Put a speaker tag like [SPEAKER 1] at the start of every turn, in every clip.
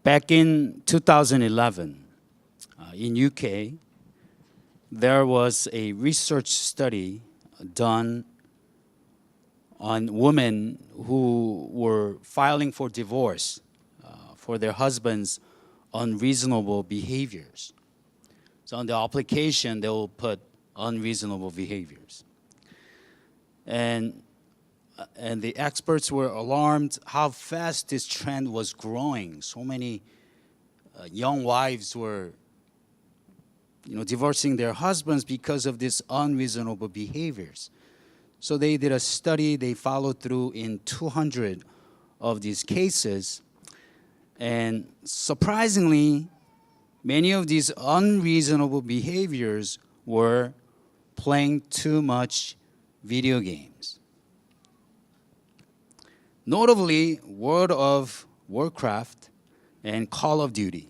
[SPEAKER 1] Back in 2011, in UK, there was a research study done on women who were filing for divorce for their husbands' unreasonable behaviors. So on the application, they will put unreasonable behaviors. And the experts were alarmed how fast this trend was growing. So many young wives were divorcing their husbands because of these unreasonable behaviors. So they did a study, they followed through in 200 of these cases. And surprisingly, many of these unreasonable behaviors were playing too much video games. Notably, World of Warcraft and Call of Duty.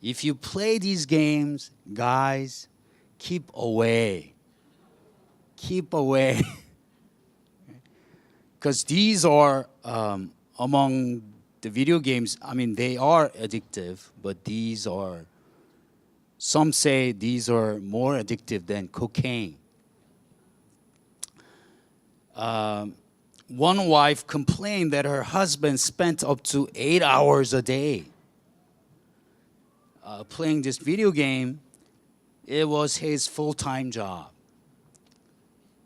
[SPEAKER 1] If you play these games, guys, keep away. Keep away. Because these are among the video games, they are addictive, but some say these are more addictive than cocaine. One wife complained that her husband spent up to 8 hours a day playing this video game. It was his full-time job.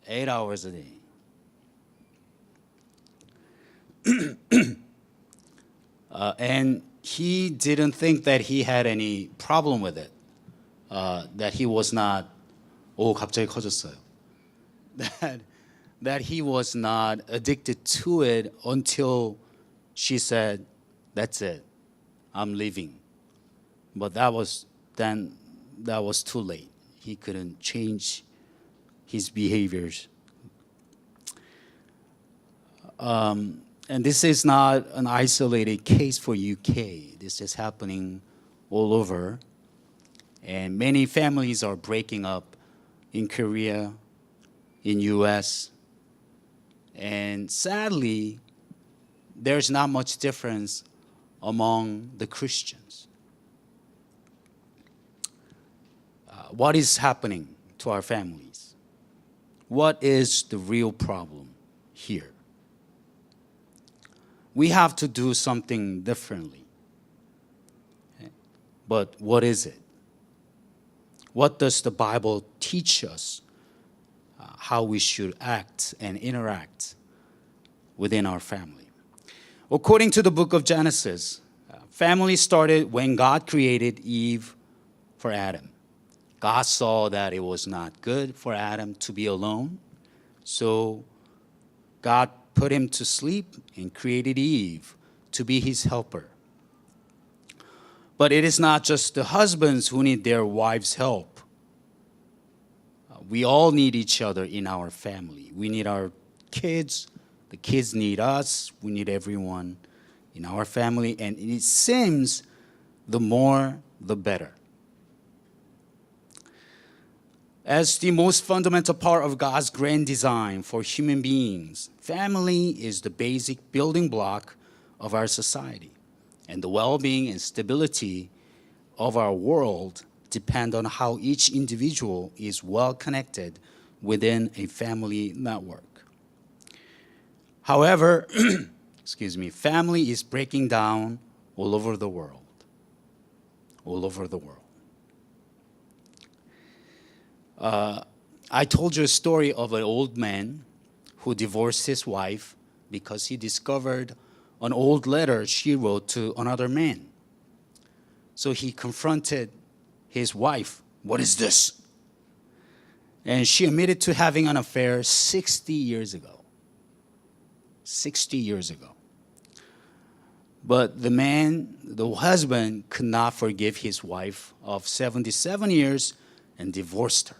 [SPEAKER 1] 8 hours a day. And he didn't think that he had any problem with it. That he was not, 갑자기 커졌어요. That he was not addicted to it until she said, "That's it, I'm leaving." But that was too late. He couldn't change his behaviors. And this is not an isolated case for UK. This is happening all over. And many families are breaking up in Korea, in US. And sadly, there's not much difference among the Christians. What is happening to our families? What is the real problem here? We have to do something differently. Okay? But what is it? What does the Bible teach us how we should act and interact within our family? According to the book of Genesis, family started when God created Eve for Adam. God saw that it was not good for Adam to be alone, so God put him to sleep and created Eve to be his helper. But it is not just the husbands who need their wives' help. We all need each other in our family. We need our kids. The kids need us. We need everyone in our family. And it seems the more, the better. As the most fundamental part of God's grand design for human beings, family is the basic building block of our society. And the well-being and stability of our world depend on how each individual is well connected within a family network. However, family is breaking down all over the world. All over the world. I told you a story of an old man who divorced his wife because he discovered an old letter she wrote to another man. So he confronted his wife. "What is this?" And she admitted to having an affair 60 years ago. 60 years ago. But the husband could not forgive his wife of 77 years and divorced her.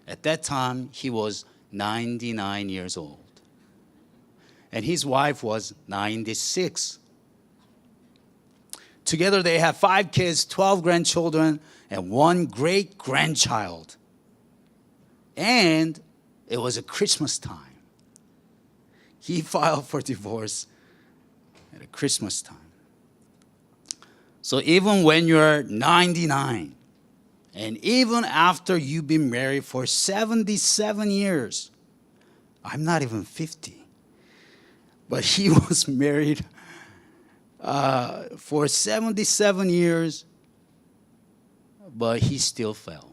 [SPEAKER 1] At that time, he was 99 years old. And his wife was 96. Together they have 5 kids, 12 grandchildren, and 1 great-grandchild. And it was a Christmas time. He filed for divorce at a Christmas time. So even when you're 99, and even after you've been married for 77 years, I'm not even 50, but he was married for 77 years, but he still fell.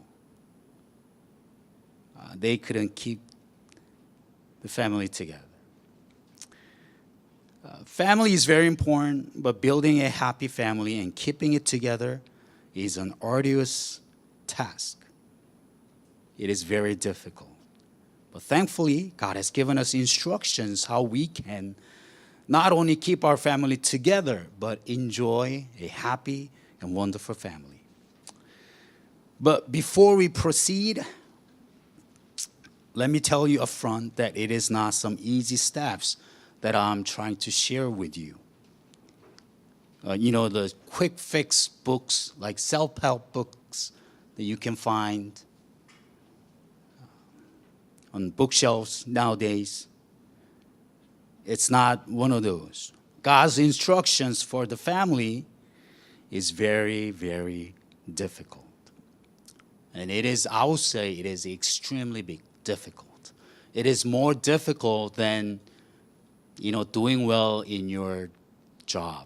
[SPEAKER 1] They couldn't keep the family together. Family is very important, but building a happy family and keeping it together is an arduous task. It is very difficult. But thankfully, God has given us instructions how we can not only keep our family together, but enjoy a happy and wonderful family. But before we proceed, let me tell you up front that it is not some easy steps that I'm trying to share with you. The quick fix books, like self-help books that you can find on bookshelves nowadays. It's not one of those. God's instructions for the family is very, very difficult. And I would say it is extremely difficult. It is more difficult than doing well in your job,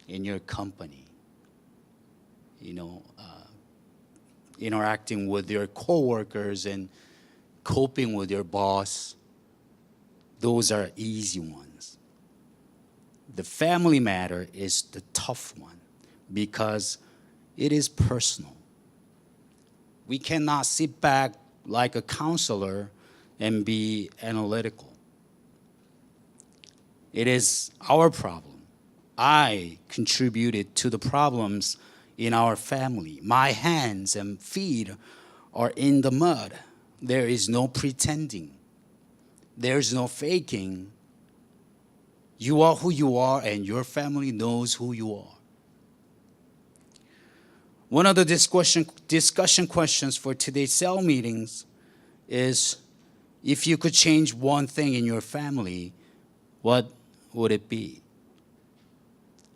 [SPEAKER 1] in your company, interacting with your coworkers and coping with your boss. Those are easy ones. The family matter is the tough one because it is personal. We cannot sit back like a counselor and be analytical. It is our problem. I contributed to the problems in our family. My hands and feet are in the mud. There is no pretending. There's no faking. You are who you are, and your family knows who you are. One of the discussion questions for today's cell meetings is, if you could change one thing in your family, what would it be?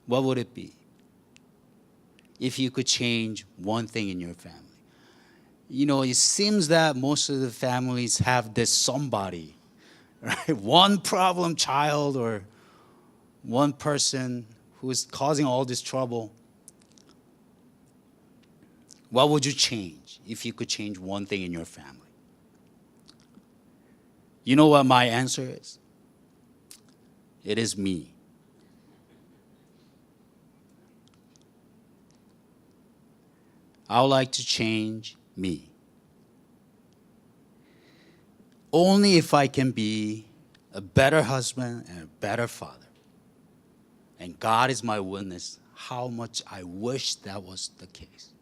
[SPEAKER 1] What would it be? If you could change one thing in your family. It seems that most of the families have this somebody, right? One problem child or one person who is causing all this trouble. What would you change if you could change one thing in your family? You know what my answer is? It is me. I would like to change me. Only if I can be a better husband and a better father. And God is my witness how much I wish that was the case.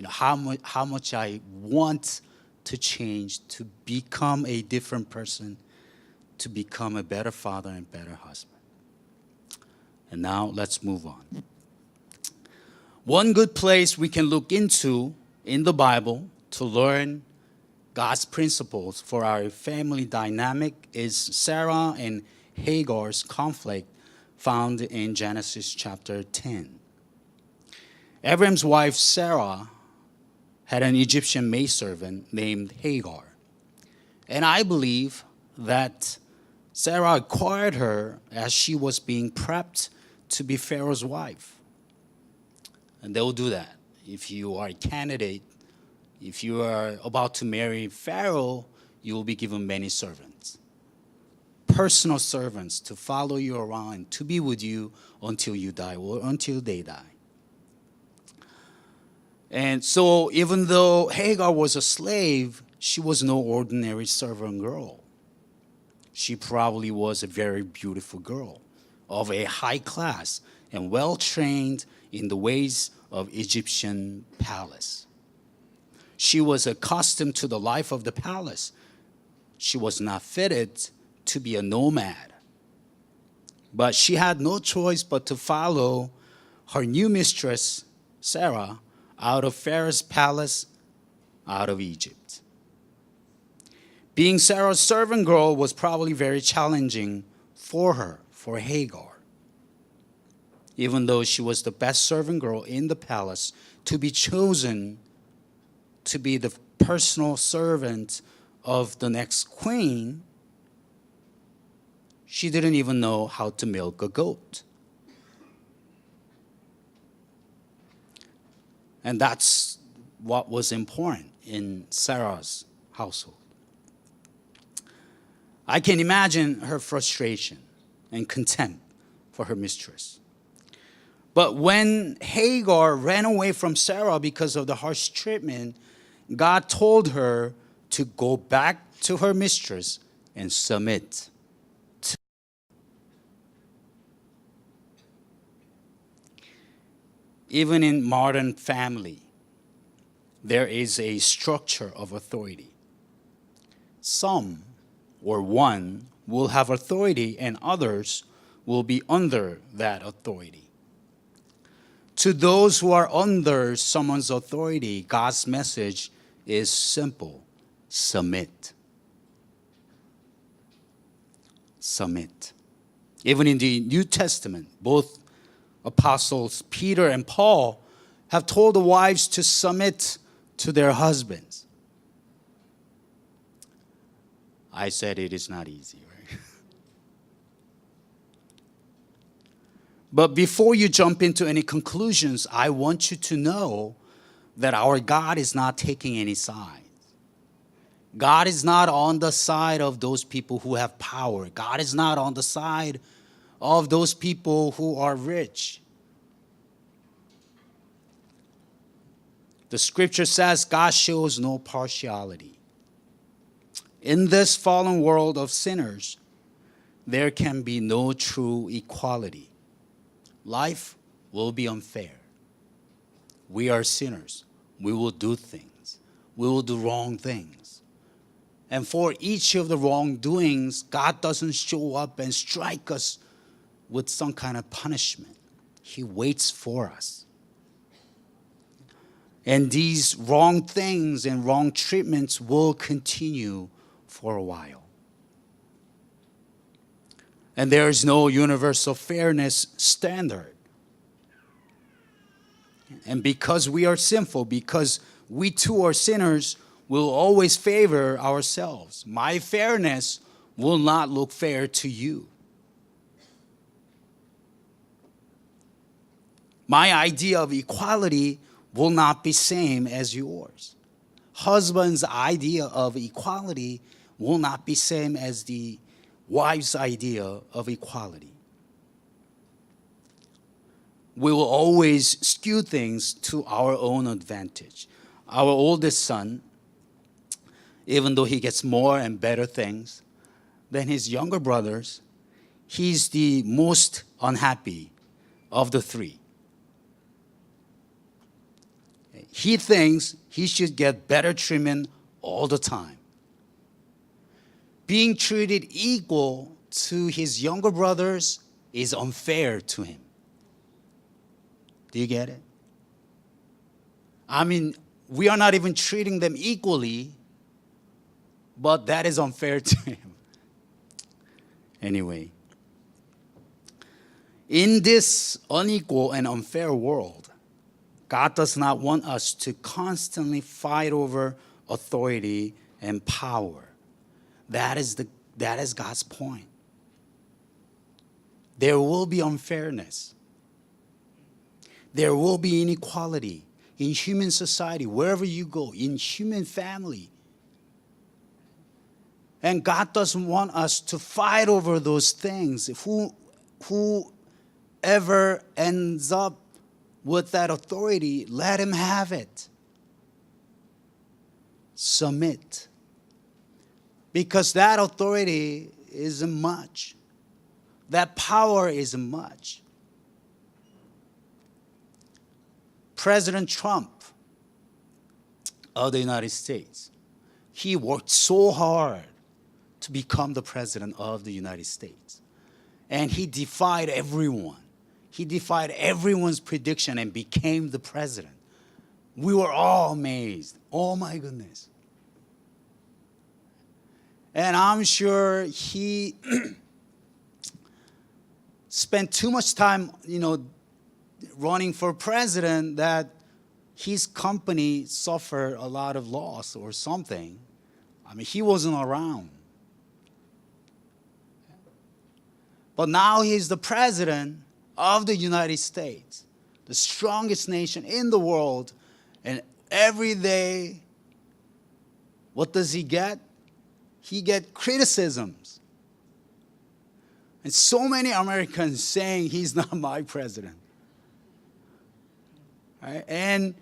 [SPEAKER 1] How much I want to change, to become a different person, to become a better father and better husband. And now let's move on. One good place we can look into in the Bible to learn God's principles for our family dynamic is Sarah and Hagar's conflict found in Genesis chapter 10. Abraham's wife Sarah had an Egyptian maidservant named Hagar. And I believe that Sarah acquired her as she was being prepped to be Pharaoh's wife. And they will do that. If you are a candidate, if you are about to marry Pharaoh, you will be given many servants. Personal servants to follow you around, to be with you until you die or until they die. And so even though Hagar was a slave, she was no ordinary servant girl. She probably was a very beautiful girl of a high class and well-trained in the ways of Egyptian palace. She was accustomed to the life of the palace. She was not fitted to be a nomad. But she had no choice but to follow her new mistress, Sarah, out of Pharaoh's palace, out of Egypt. Being Sarah's servant girl was probably very challenging for her, for Hagar. even though she was the best servant girl in the palace, to be chosen to be the personal servant of the next queen, she didn't even know how to milk a goat. And that's what was important in Sarah's household. I can imagine her frustration and contempt for her mistress. But when Hagar ran away from Sarah because of the harsh treatment, God told her to go back to her mistress and submit. Even in modern family, there is a structure of authority. Some or one will have authority and others will be under that authority. To those who are under someone's authority, God's message is simple: submit. Submit. Even in the New Testament, both apostles Peter and Paul have told the wives to submit to their husbands. I said it is not easy, right? But before you jump into any conclusions, I want you to know that our God is not taking any sides. God is not on the side of those people who have power. God is not on the side of those people who are rich. The scripture says God shows no partiality. In this fallen world of sinners, there can be no true equality. Life will be unfair. We are sinners. We will do things. We will do wrong things. And for each of the wrongdoings, God doesn't show up and strike us with some kind of punishment. He waits for us. And these wrong things and wrong treatments will continue for a while. And there is no universal fairness standard. And because we are sinful, because we too are sinners, we'll always favor ourselves. My fairness will not look fair to you. My idea of equality will not be same as yours. Husband's idea of equality will not be same as the wife's idea of equality. We will always skew things to our own advantage. Our oldest son, even though he gets more and better things than his younger brothers, he's the most unhappy of the three. He thinks he should get better treatment all the time. Being treated equal to his younger brothers is unfair to him. Do you get it? I mean, we are not even treating them equally, but that is unfair to him. Anyway, in this unequal and unfair world, God does not want us to constantly fight over authority and power. That is God's point. There will be unfairness. There will be inequality in human society, wherever you go, in human family. And God doesn't want us to fight over those things. Whoever ends up with that authority, let him have it. Submit. Because that authority isn't much. That power isn't much. President Trump of the United States, he worked so hard to become the president of the United States. And he defied everyone. He defied everyone's prediction and became the president. We were all amazed. Oh my goodness. And I'm sure he spent too much time, running for president that his company suffered a lot of loss or something. I mean, he wasn't around. But now he's the president of the United States, the strongest nation in the world. And every day, what does he get? He gets criticisms. And so many Americans saying he's not my president. Right? And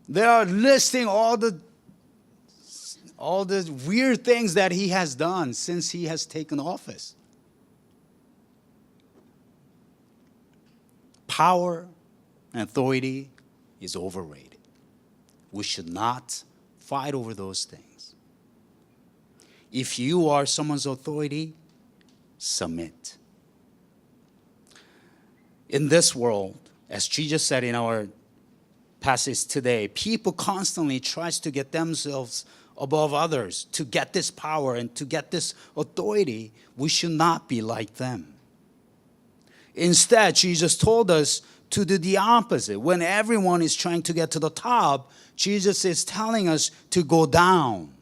[SPEAKER 1] they are listing all the weird things that he has done since he has taken office. Power and authority is overrated. We should not fight over those things. If you are someone's authority, submit. In this world, as Jesus said in our passage today, people constantly tries to get themselves above others, to get this power and to get this authority. We should not be like them. Instead, Jesus told us to do the opposite. When everyone is trying to get to the top, Jesus is telling us to go down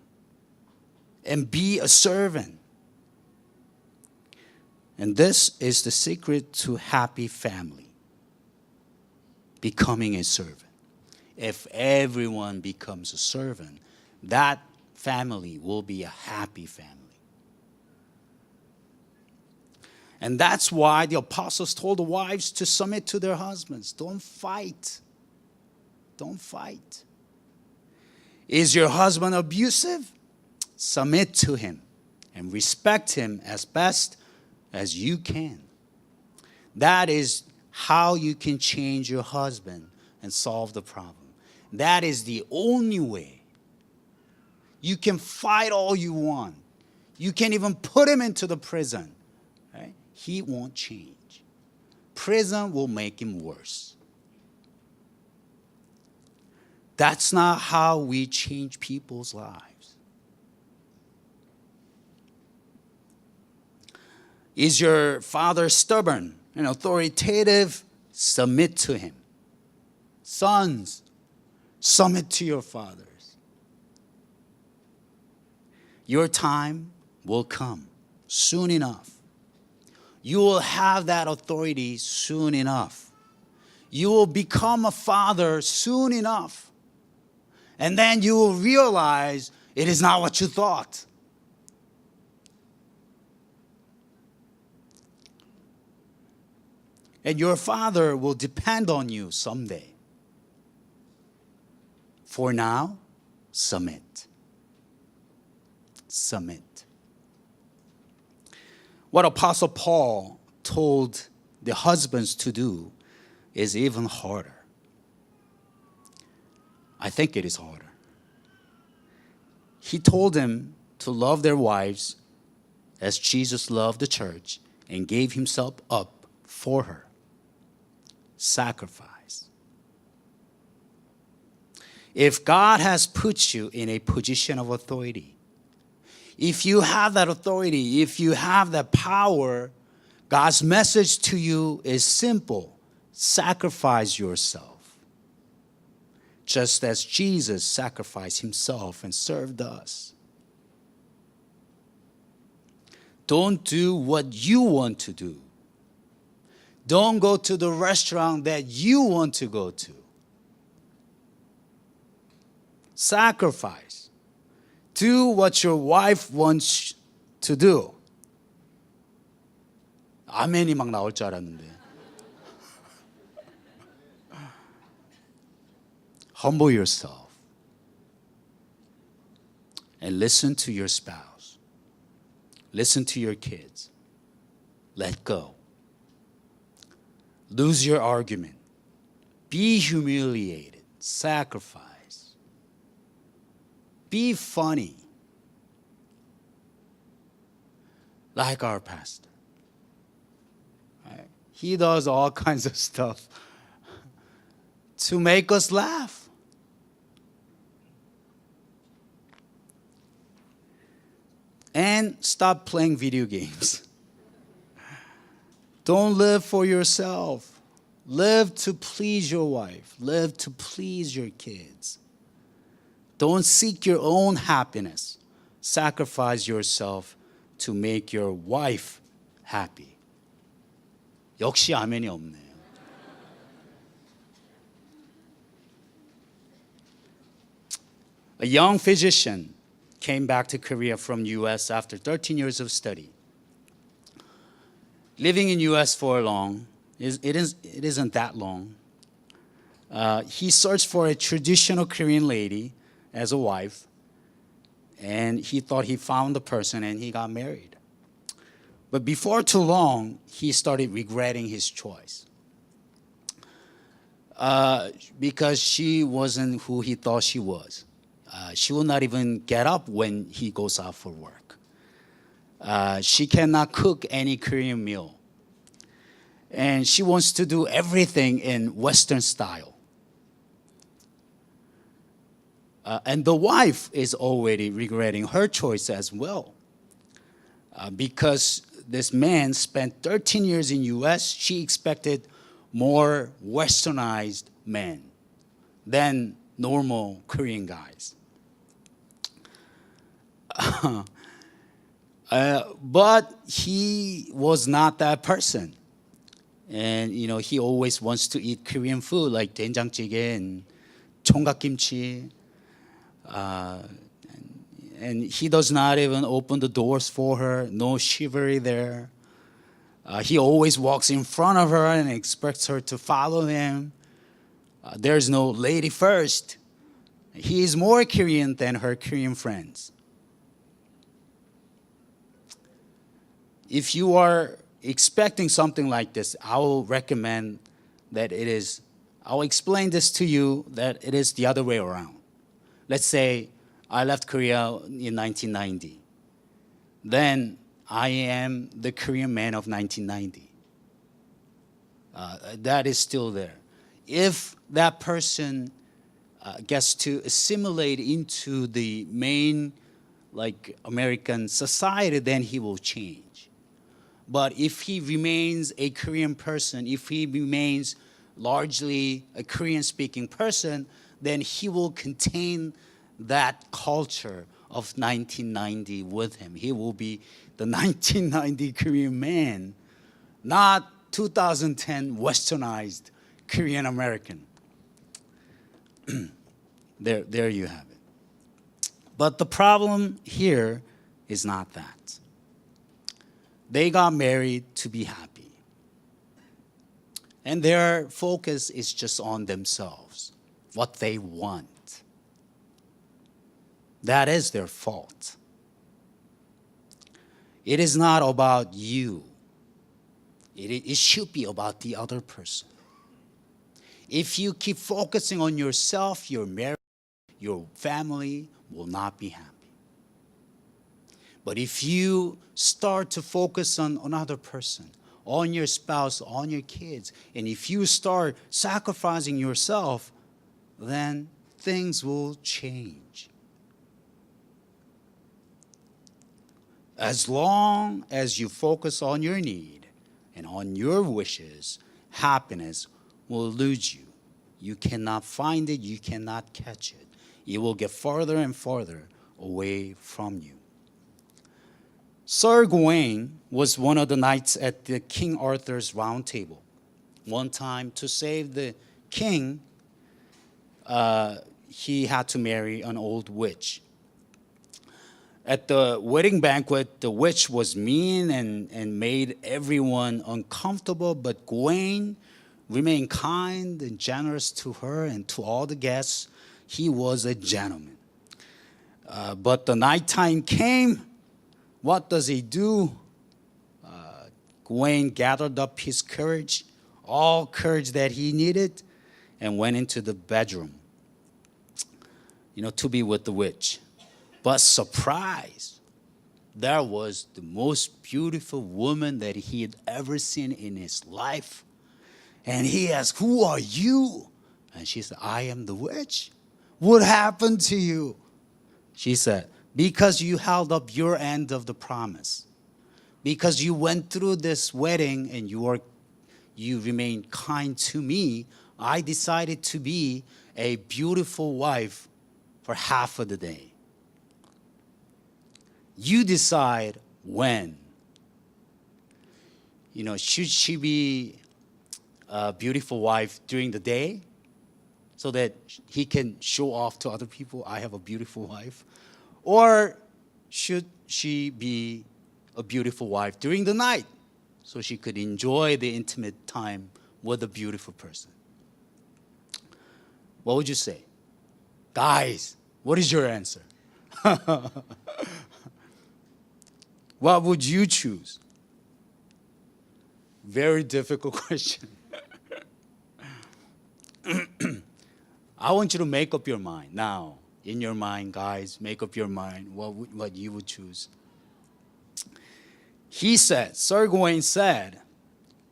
[SPEAKER 1] and be a servant. And this is the secret to happy family, becoming a servant. If everyone becomes a servant, that family will be a happy family. And that's why the apostles told the wives to submit to their husbands. Don't fight. Don't fight. Is your husband abusive? Submit to him and respect him as best as you can. That is how you can change your husband and solve the problem. That is the only way. You can fight all you want. You can even put him into the prison. Right? He won't change. Prison will make him worse. That's not how we change people's lives. Is your father stubborn and authoritative? Submit to him. Sons, submit to your fathers. Your time will come soon enough. You will have that authority soon enough. You will become a father soon enough. And then you will realize it is not what you thought. And your father will depend on you someday. For now, submit. Submit. What Apostle Paul told the husbands to do is even harder. I think it is harder. He told them to love their wives as Jesus loved the church and gave himself up for her. Sacrifice. If God has put you in a position of authority, if you have that authority, if you have that power, God's message to you is simple. Sacrifice yourself. Just as Jesus sacrificed himself and served us. Don't do what you want to do. Don't go to the restaurant that you want to go to. Sacrifice. Do what your wife wants to do. 아멘이 막 나올 줄 알았는데. Humble yourself. And listen to your spouse. Listen to your kids. Let go. Lose your argument. Be humiliated. Sacrifice. Be funny. Like our pastor. Right? He does all kinds of stuff to make us laugh. And stop playing video games. Don't live for yourself. Live to please your wife. Live to please your kids. Don't seek your own happiness. Sacrifice yourself to make your wife happy. 역시 아멘이 없네요. A young physician came back to Korea from US after 13 years of study. Living in US for long, it isn't that long. He searched for a traditional Korean lady as a wife, and he thought he found the person and he got married. But before too long, he started regretting his choice. Because she wasn't who he thought she was. She will not even get up when he goes out for work. She cannot cook any Korean meal. And she wants to do everything in Western style. And the wife is already regretting her choice as well. Because this man spent 13 years in US, she expected more westernized men than normal Korean guys. But he was not that person. And he always wants to eat Korean food like 된장찌개 and 총각김치. And he does not even open the doors for her, no chivalry there. He always walks in front of her and expects her to follow him. There's no lady first. He is more Korean than her Korean friends. If you are expecting something like this, I will recommend that I'll explain this to you that it is the other way around. Let's say I left Korea in 1990. Then I am the Korean man of 1990. That is still there. If that person gets to assimilate into the main American society, then he will change. But if he remains a Korean person, if he remains largely a Korean-speaking person, then he will contain that culture of 1990 with him. He will be the 1990 Korean man, not 2010 westernized Korean American. There you have it. But the problem here is not that. They got married to be happy. And their focus is just on themselves, what they want. That is their fault. It is not about you. It should be about the other person. If you keep focusing on yourself, your marriage, your family will not be happy. But if you start to focus on another person, on your spouse, on your kids, and if you start sacrificing yourself, then things will change. As long as you focus on your need and on your wishes, happiness will elude you. You cannot find it, you cannot catch it. It will get farther and farther away from you. Sir Gawain was one of the knights at the King Arthur's round table. One time, to save the king, he had to marry an old witch. At the wedding banquet, the witch was mean and made everyone uncomfortable, but Gawain remained kind and generous to her and to all the guests. He was a gentleman. But the nighttime came. What does he do? Gawain gathered up his courage, all courage that he needed, and went into the bedroom, to be with the witch. But surprise, there was the most beautiful woman that he had ever seen in his life. And he asked, "Who are you?" And she said, "I am the witch." "What happened to you?" She said, "Because you held up your end of the promise. Because you went through this wedding and you you remain kind to me, I decided to be a beautiful wife for half of the day. You decide when. Should she be a beautiful wife during the day so that he can show off to other people, I have a beautiful wife? Or should she be a beautiful wife during the night so she could enjoy the intimate time with a beautiful person? What would you say? Guys, what is your answer? What would you choose? Very difficult question. I want you to make up your mind now. In your mind, guys, make up your mind what you would choose. He said, Sir Gawain said,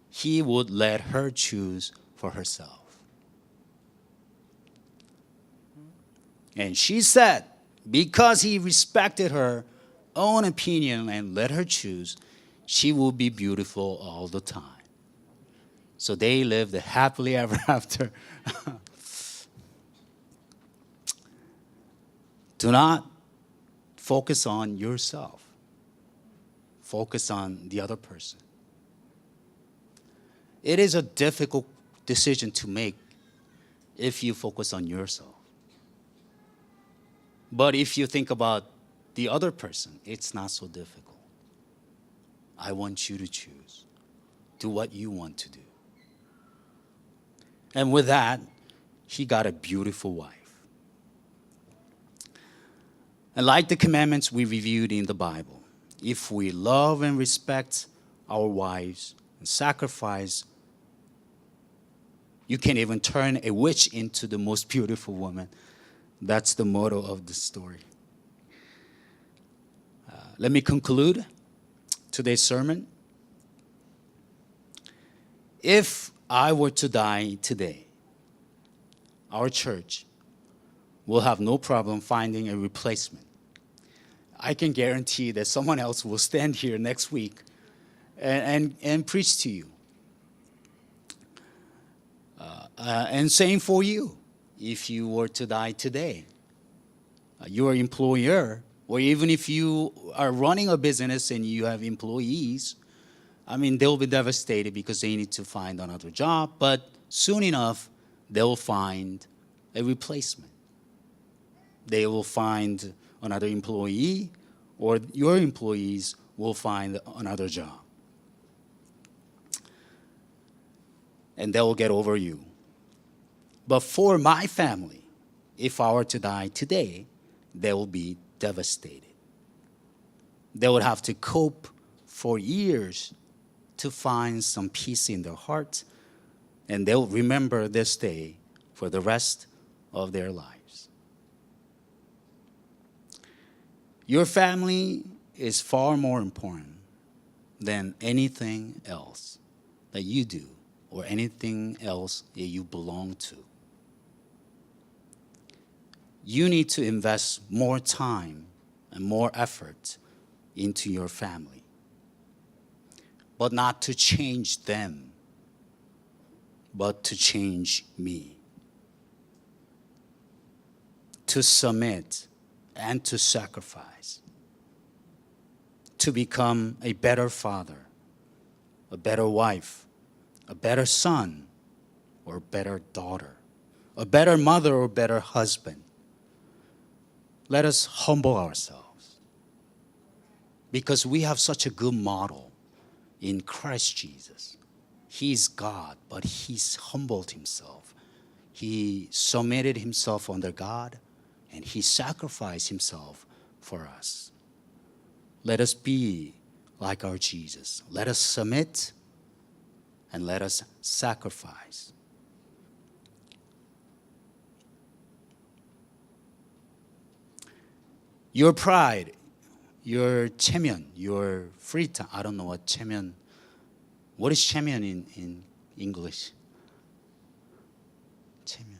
[SPEAKER 1] he would let her choose for herself. And she said, because he respected her own opinion and let her choose, she will be beautiful all the time. So they lived happily ever after. Do not focus on yourself. Focus on the other person. It is a difficult decision to make if you focus on yourself. But if you think about the other person, it's not so difficult. I want you to choose. Do what you want to do. And with that, he got a beautiful wife. And like the commandments we reviewed in the Bible, if we love and respect our wives and sacrifice, you can even turn a witch into the most beautiful woman. That's the motto of the story. Let me conclude today's sermon. If I were to die today, our church will have no problem finding a replacement. I can guarantee that someone else will stand here next week and preach to you. And same for you. If you were to die today, your employer, or even if you are running a business and you have employees, they'll be devastated because they need to find another job, but soon enough, they'll find a replacement. They will find another employee, or your employees will find another job. And they will get over you. But for my family, if I were to die today, they will be devastated. They would have to cope for years to find some peace in their heart, and they'll remember this day for the rest of their lives. Your family is far more important than anything else that you do or anything else that you belong to. You need to invest more time and more effort into your family, but not to change them, but to change me. To submit and to sacrifice. To become a better father, a better wife, a better son, or a better daughter, a better mother or better husband. Let us humble ourselves, because we have such a good model in Christ Jesus. He's God, but he's humbled himself. He submitted himself under God, and he sacrificed himself for us. Let us be like our Jesus. Let us submit and let us sacrifice. Your pride, your 체면, your free time. I don't know what 체면. What is 체면 in English? 체면.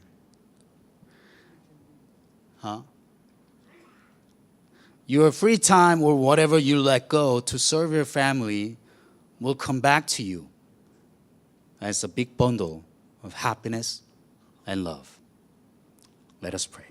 [SPEAKER 1] Huh? Your free time or whatever you let go to serve your family will come back to you. as a big bundle of happiness and love. Let us pray.